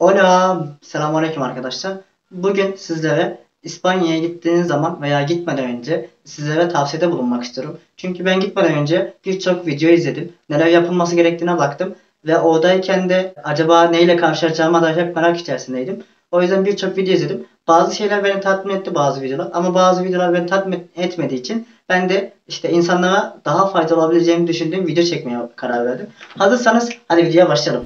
Hola, selamünaleyküm arkadaşlar. Bugün sizlere İspanya'ya gittiğiniz zaman veya gitmeden önce sizlere tavsiyede bulunmak istiyorum. Çünkü ben gitmeden önce birçok video izledim. Neler yapılması gerektiğine baktım. Ve oradayken de acaba neyle karşılaşacağıma da hep merak içerisindeydim. O yüzden birçok video izledim. Bazı şeyler beni tatmin etti, bazı videolar. Ama bazı videolar beni tatmin etmediği için ben de işte insanlara daha faydalı olabileceğini düşündüğüm video çekmeye karar verdim. Hazırsanız hadi videoya başlayalım.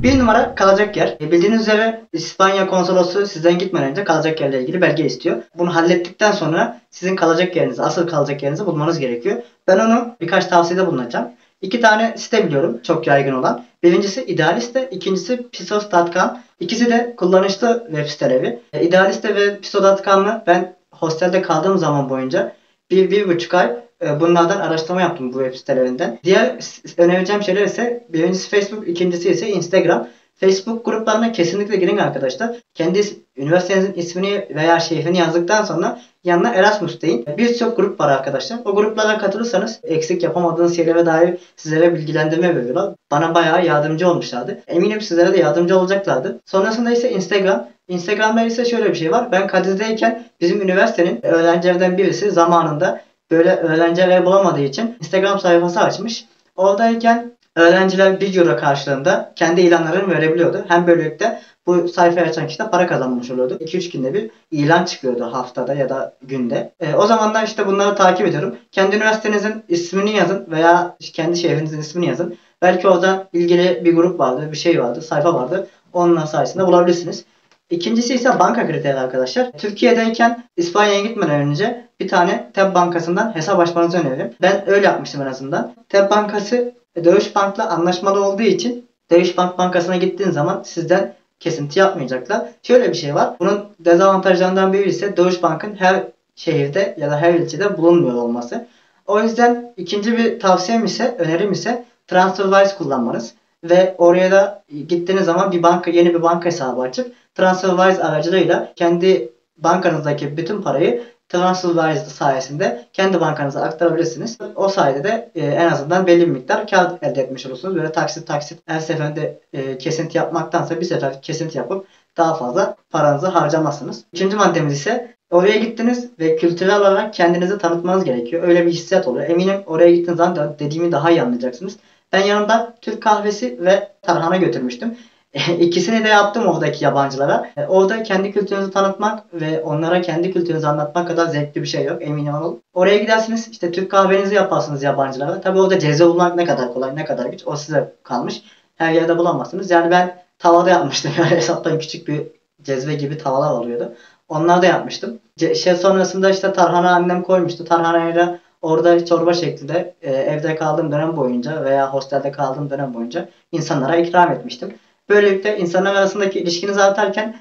Bir numara kalacak yer. Bildiğiniz üzere İspanya konsolosu sizden gitmeden önce kalacak yerle ilgili belge istiyor. Bunu hallettikten sonra sizin kalacak yerinizi, asıl kalacak yerinizi bulmanız gerekiyor. Ben onu birkaç tavsiyede bulunacağım. İki tane site biliyorum çok yaygın olan. Birincisi Idealiste, ikincisi Pisos.com. İkisi de kullanışlı web siteleri. Idealiste ve Pisos.com'ı ben hostelde kaldığım zaman boyunca bir buçuk ay bunlardan araştırma yaptım bu web sitelerinden. Diğer önereceğim şeyler ise birincisi Facebook, ikincisi ise Instagram. Facebook gruplarına kesinlikle girin arkadaşlar. Kendi üniversitenizin ismini veya şehrini yazdıktan sonra yanına Erasmus deyin. Birçok grup var arkadaşlar. O gruplara katılırsanız eksik yapamadığınız şeylere dair sizlere bilgilendirme veriyorlar. Bana bayağı yardımcı olmuşlardı. Eminim sizlere de yardımcı olacaklardı. Sonrasında ise Instagram. Instagram'da ise şöyle bir şey var. Ben Kadiz'deyken bizim üniversitenin öğrencilerden birisi zamanında böyle öğrenciler bulamadığı için Instagram sayfası açmış. Oradayken öğrenciler 1 euro karşılığında kendi ilanlarını verebiliyordu. Hem böylelikle bu sayfayı açan kişi de para kazanmış oluyordu. 2-3 günde bir ilan çıkıyordu haftada ya da günde. O zamanlar işte bunları takip ediyorum. Kendi üniversitenizin ismini yazın veya kendi şehrinizin ismini yazın. Belki orada ilgili bir grup vardı, bir şey vardı, sayfa vardı. Onun sayesinde bulabilirsiniz. İkincisi ise banka kriteri arkadaşlar. Türkiye'deyken İspanya'ya gitmeden önce bir tane TEB Bankası'ndan hesap açmanızı öneririm. Ben öyle yapmıştım en azından. TEB Bankası Deutsche Bank'la anlaşmalı olduğu için Deutsche Bank Bankası'na gittiğin zaman sizden kesinti yapmayacaklar. Şöyle bir şey var. Bunun dezavantajlarından biri ise Deutsche Bank'ın her şehirde ya da her ilçede bulunmuyor olması. O yüzden ikinci bir tavsiyem ise, önerim ise TransferWise kullanmanız. Ve oraya da gittiğiniz zaman yeni bir banka hesabı açıp TransferWise aracılığıyla kendi bankanızdaki bütün parayı TransferWise sayesinde kendi bankanıza aktarabilirsiniz. O sayede de en azından belli bir miktar kar elde etmiş olursunuz. Böyle taksit taksit her seferinde kesinti yapmaktansa bir sefer kesinti yapıp daha fazla paranızı harcamazsınız. Üçüncü maddemiz ise oraya gittiniz ve kültürel olarak kendinizi tanıtmanız gerekiyor. Öyle bir hissiyat oluyor. Eminim oraya gittiğiniz zaman da dediğimi daha iyi anlayacaksınız. Ben yanımda Türk kahvesi ve tarhana götürmüştüm. İkisini de yaptım oradaki yabancılara. Orada kendi kültürünüzü tanıtmak ve onlara kendi kültürünüzü anlatmak kadar zevkli bir şey yok, eminim olun. Oraya gidersiniz, işte Türk kahvenizi yaparsınız yabancılara. Tabii orada cezve bulmak ne kadar kolay, ne kadar güç, o size kalmış. Her yerde bulamazsınız. Yani ben tavada yapmıştım. Yani hesaptan küçük bir cezve gibi tavalar oluyordu. Onları da yapmıştım. Sonrasında işte tarhana annem koymuştu. Tarhanayla orada çorba şeklinde evde kaldığım dönem boyunca veya hostelde kaldığım dönem boyunca insanlara ikram etmiştim. Böylelikle insanlar arasındaki ilişkiniz artarken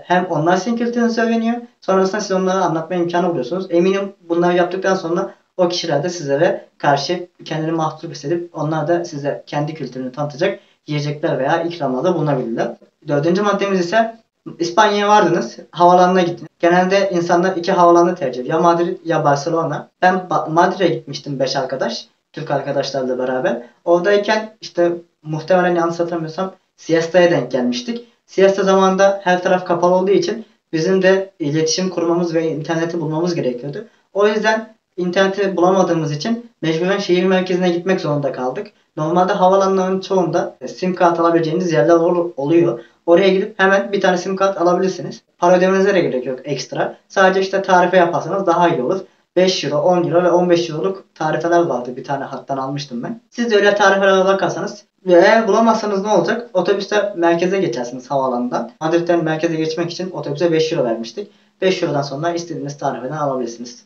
hem onlar sizin kültürünüzü öğreniyor, sonrasında siz onlara anlatma imkanı buluyorsunuz. Eminim bunları yaptıktan sonra o kişiler de sizlere karşı kendini mahcup hissedip onlar da size kendi kültürünü tanıtacak yiyecekler veya ikramlarda bulunabilirler. Dördüncü maddemiz ise İspanya'ya vardınız, havalanına gittiniz. Genelde insanlar iki havalanı tercih ediyor. Ya Madrid ya Barcelona. Ben Madrid'e gitmiştim 5 arkadaş. Türk arkadaşlarla beraber. Oradayken işte muhtemelen yanlış hatırlamıyorsam siesta'ya denk gelmiştik. Siesta zamanında her taraf kapalı olduğu için bizim de iletişim kurmamız ve interneti bulmamız gerekiyordu. O yüzden interneti bulamadığımız için mecburen şehir merkezine gitmek zorunda kaldık. Normalde havalanların çoğunda sim kart alabileceğiniz yerler oluyor. Oraya gidip hemen bir tane sim kart alabilirsiniz. Para ödemenize de gerek yok ekstra. Sadece işte tarife yaparsanız daha iyi olur. 5 euro, 10 euro ve 15 euroluk tarifeler vardı. Bir tane hattan almıştım ben. Siz de öyle tarifelere bakarsanız ve eğer bulamazsanız ne olacak? Otobüste merkeze geçersiniz havaalanından. Madrid'den merkeze geçmek için otobüse 5 euro vermiştik. 5 eurodan sonra istediğiniz tarifeden alabilirsiniz.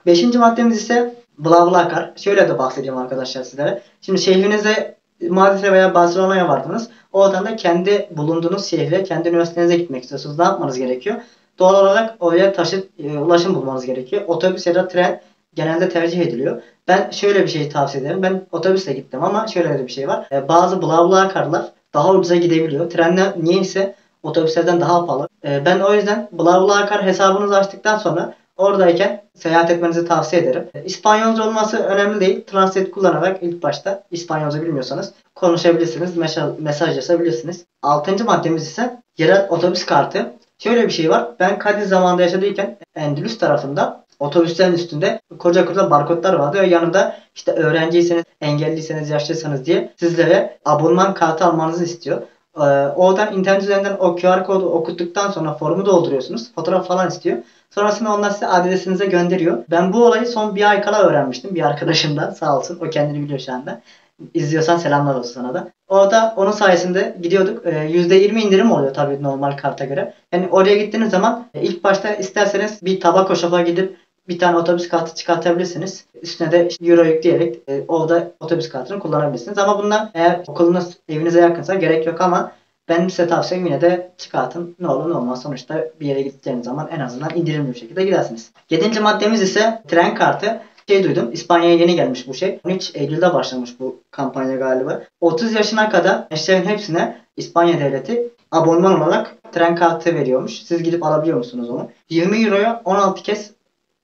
Beşinci maddemiz ise BlaBlaCar. Şöyle de bahsedeyim arkadaşlar sizlere. Şimdi şehrinize Madrid'e veya Barcelona'ya vardınız. Oradan da kendi bulunduğunuz şehre, kendi üniversitenize gitmek istiyorsunuz. Ne yapmanız gerekiyor? Doğal olarak oraya ulaşım bulmanız gerekiyor. Otobüs ya da tren genelde tercih ediliyor. Ben şöyle bir şey tavsiye ederim. Ben otobüsle gittim ama şöyle bir şey var. Bazı BlaBlaCar'lar daha ucuza gidebiliyor. Trenler niyeyse otobüslerden daha pahalı. Ben o yüzden BlaBlaCar hesabınızı açtıktan sonra Oradayken seyahat etmenizi tavsiye ederim. İspanyolca olması önemli değil. Translate kullanarak ilk başta İspanyolca bilmiyorsanız konuşabilirsiniz, mesaj yazabilirsiniz. 6. maddemiz ise yerel otobüs kartı. Şöyle bir şey var. Ben Kadiz zamanında yaşadıyken Endülüs tarafında otobüslerin üstünde koca koca barkodlar vardı ve yanında işte öğrenciyseniz, engelliyseniz, yaşlıysanız diye sizlere abonman kartı almanızı istiyor. Oradan internet üzerinden o QR kodu okuttuktan sonra formu dolduruyorsunuz. Fotoğraf falan istiyor. Sonrasında onlar size adresinize gönderiyor. Ben bu olayı son bir ay kala öğrenmiştim bir arkadaşımdan. Sağ olsun. O kendini biliyor şu anda. İzliyorsan selamlar olsun sana da. Orada onun sayesinde gidiyorduk. %20 indirim oluyor tabii normal karta göre. Yani oraya gittiğiniz zaman ilk başta isterseniz bir tabako shop'a gidip bir tane otobüs kartı çıkartabilirsiniz. Üstüne de euro yükleyerek orada otobüs kartını kullanabilirsiniz. Ama bunlar eğer okulunuz evinize yakınsa gerek yok ama benim size tavsiyem yine de çıkartın. Ne olur ne olmaz. Sonuçta bir yere gideceğiniz zaman en azından indirimli bir şekilde gidersiniz. 7. maddemiz ise tren kartı. Duydum. İspanya'ya yeni gelmiş bu şey. 13 Eylül'de başlamış bu kampanya galiba. 30 yaşına kadar gençlerin hepsine İspanya devleti abonman olarak tren kartı veriyormuş. Siz gidip alabiliyor musunuz onu? 20 euroya 16 kez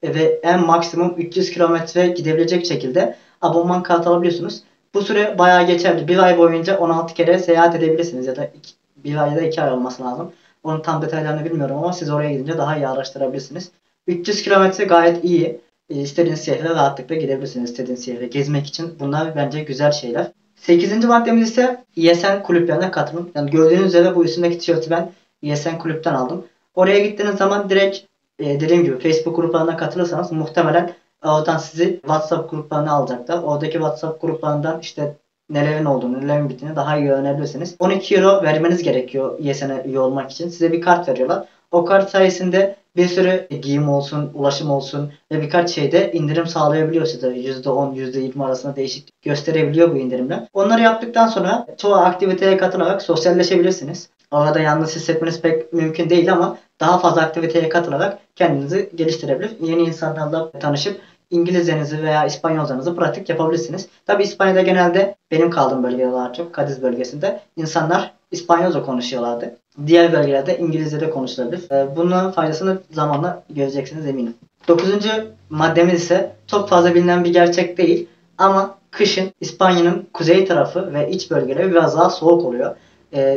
ve en maksimum 300 kilometre gidebilecek şekilde abonman kartı alabiliyorsunuz. Bu süre bayağı geçerli. Bir ay boyunca 16 kere seyahat edebilirsiniz ya da bir ay ya da 2 ay olması lazım. Onun tam detaylarını bilmiyorum ama siz oraya gidince daha iyi araştırabilirsiniz. 300 kilometre gayet iyi. İstediğiniz şehre rahatlıkla gidebilirsiniz. İstediğiniz şehre gezmek için bunlar bence güzel şeyler. 8. maddemiz ise ESN kulüplerine katılın. Yani gördüğünüz üzere bu üstündeki tişörtü ben ESN kulüpten aldım. Oraya gittiğiniz zaman direkt dediğim gibi Facebook gruplarına katılırsanız muhtemelen oradan sizi WhatsApp gruplarına alacaklar. Oradaki WhatsApp gruplarından işte nelerin olduğunu, nelerin bittiğini daha iyi öğrenebilirsiniz. 12 euro vermeniz gerekiyor ESN'e üye olmak için. Size bir kart veriyorlar. O kart sayesinde bir sürü giyim olsun, ulaşım olsun ve birkaç şeyde indirim sağlayabiliyor size. %10, %20 arasında değişiklik gösterebiliyor bu indirimler. Onları yaptıktan sonra çoğu aktiviteye katılarak sosyalleşebilirsiniz. Orada yalnız hissetmeniz pek mümkün değil ama daha fazla aktiviteye katılarak kendinizi geliştirebilir. Yeni insanlarla tanışıp İngilizcenizi veya İspanyolcanızı pratik yapabilirsiniz. Tabi İspanya'da genelde benim kaldığım bölgede daha çok Kadiz bölgesinde insanlar İspanyolca konuşuyorlardı. Diğer bölgelerde İngilizce de konuşulabilir. Bunun faydasını zamanla göreceksiniz eminim. 9. maddemiz ise çok fazla bilinen bir gerçek değil ama kışın İspanya'nın kuzey tarafı ve iç bölgeleri biraz daha soğuk oluyor.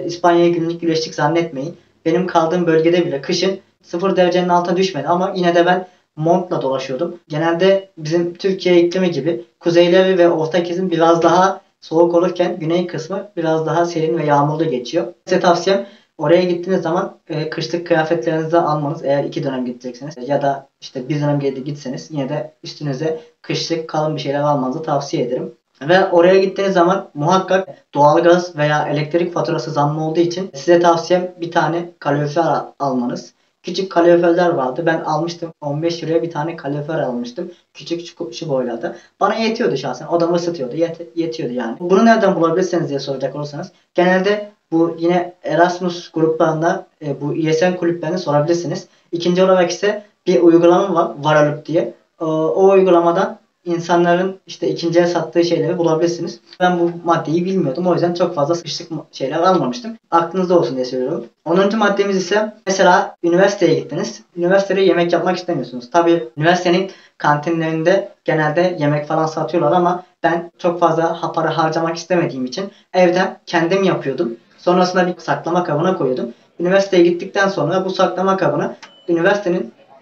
İspanya'ya günlük güneşlik zannetmeyin. Benim kaldığım bölgede bile kışın 0 derecenin altına düşmedi ama yine de ben montla dolaşıyordum. Genelde bizim Türkiye iklimi gibi kuzeyleri ve orta kesim biraz daha soğuk olurken güney kısmı biraz daha serin ve yağmurlu geçiyor. Size tavsiyem oraya gittiğiniz zaman kışlık kıyafetlerinizi almanız eğer 2 dönem gideceksiniz ya da işte bir dönem gitseniz yine de üstünüze kışlık kalın bir şeyler almanızı tavsiye ederim. Ve oraya gittiğiniz zaman muhakkak doğalgaz veya elektrik faturası zammı olduğu için size tavsiyem bir tane kalorifer almanız. Küçük kaloriferler vardı. Ben almıştım. 15 liraya bir tane kalorifer almıştım. Küçük şu boylarda. Bana yetiyordu şahsen. Odamı ısıtıyordu. Yetiyordu yani. Bunu nereden bulabilirsiniz diye soracak olursanız. Genelde bu yine Erasmus gruplarında bu ESN kulüplerini sorabilirsiniz. İkinci olarak ise bir uygulama var. Varalıp diye. O uygulamadan insanların işte ikinci el sattığı şeyleri bulabilirsiniz. Ben bu maddeyi bilmiyordum. O yüzden çok fazla sıkışık şeyler almamıştım. Aklınızda olsun diye söylüyorum. 10. maddemiz ise mesela üniversiteye gittiniz. Üniversitede yemek yapmak istemiyorsunuz. Tabii üniversitenin kantinlerinde genelde yemek falan satıyorlar ama ben çok fazla para harcamak istemediğim için evden kendim yapıyordum. Sonrasında bir saklama kabına koyuyordum. Üniversiteye gittikten sonra bu saklama kabını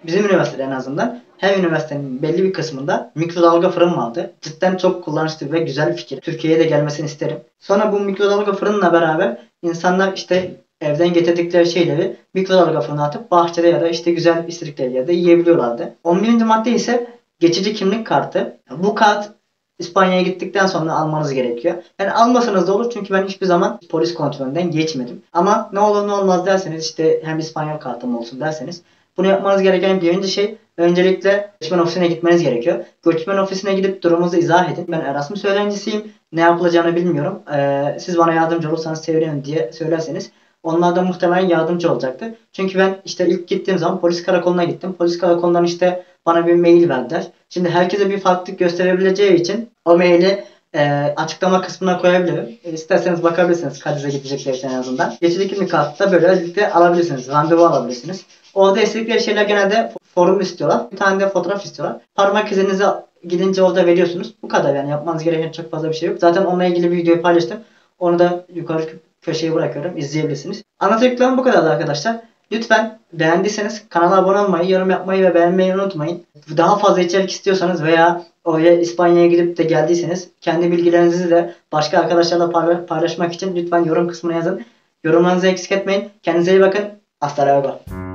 bizim üniversitede en azından her üniversitenin belli bir kısmında mikrodalga fırın vardı. Cidden çok kullanışlı ve güzel bir fikir. Türkiye'ye de gelmesini isterim. Sonra bu mikrodalga fırınla beraber insanlar işte evden getirdikleri şeyleri mikrodalga fırına atıp bahçede ya da işte güzel istedikleri yerde yiyebiliyorlardı. 11. madde ise geçici kimlik kartı. Bu kart İspanya'ya gittikten sonra almanız gerekiyor. Yani almasanız da olur çünkü ben hiçbir zaman polis kontrolünden geçmedim. Ama ne olur ne olmaz derseniz işte hem İspanyol kartım olsun derseniz bunu yapmanız gereken birinci şey öncelikle göçmen ofisine gitmeniz gerekiyor. Göçmen ofisine gidip durumunuzu izah edin. Ben Erasmus öğrencisiyim. Ne yapılacağını bilmiyorum. Siz bana yardımcı olursanız sevinirim diye söylerseniz onlar da muhtemelen yardımcı olacaktır. Çünkü ben işte ilk gittiğim zaman polis karakoluna gittim. Polis karakolundan işte bana bir mail verdiler. Şimdi herkese bir farklılık gösterebileceği için o maili açıklama kısmına koyabilirim. İsterseniz bakabilirsiniz Kadiz'e gidecekler en azından. Geçici kimlik kartı da böylelikle alabilirsiniz. Randevu alabilirsiniz. Orada istedikleri şeyler genelde form istiyorlar. Bir tane de fotoğraf istiyorlar. Parmak izinizi gidince orada veriyorsunuz. Bu kadar yani, yapmanız gereken çok fazla bir şey yok. Zaten onunla ilgili bir videoyu paylaştım. Onu da yukarı köşeye bırakıyorum. İzleyebilirsiniz. Anlatacaklarım bu kadardı arkadaşlar. Lütfen beğendiyseniz kanala abone olmayı, yorum yapmayı ve beğenmeyi unutmayın. Daha fazla içerik istiyorsanız veya oraya İspanya'ya gidip de geldiyseniz kendi bilgilerinizi de başka arkadaşlarla paylaşmak için lütfen yorum kısmına yazın. Yorumlarınızı eksik etmeyin. Kendinize iyi bakın. Hasta luego.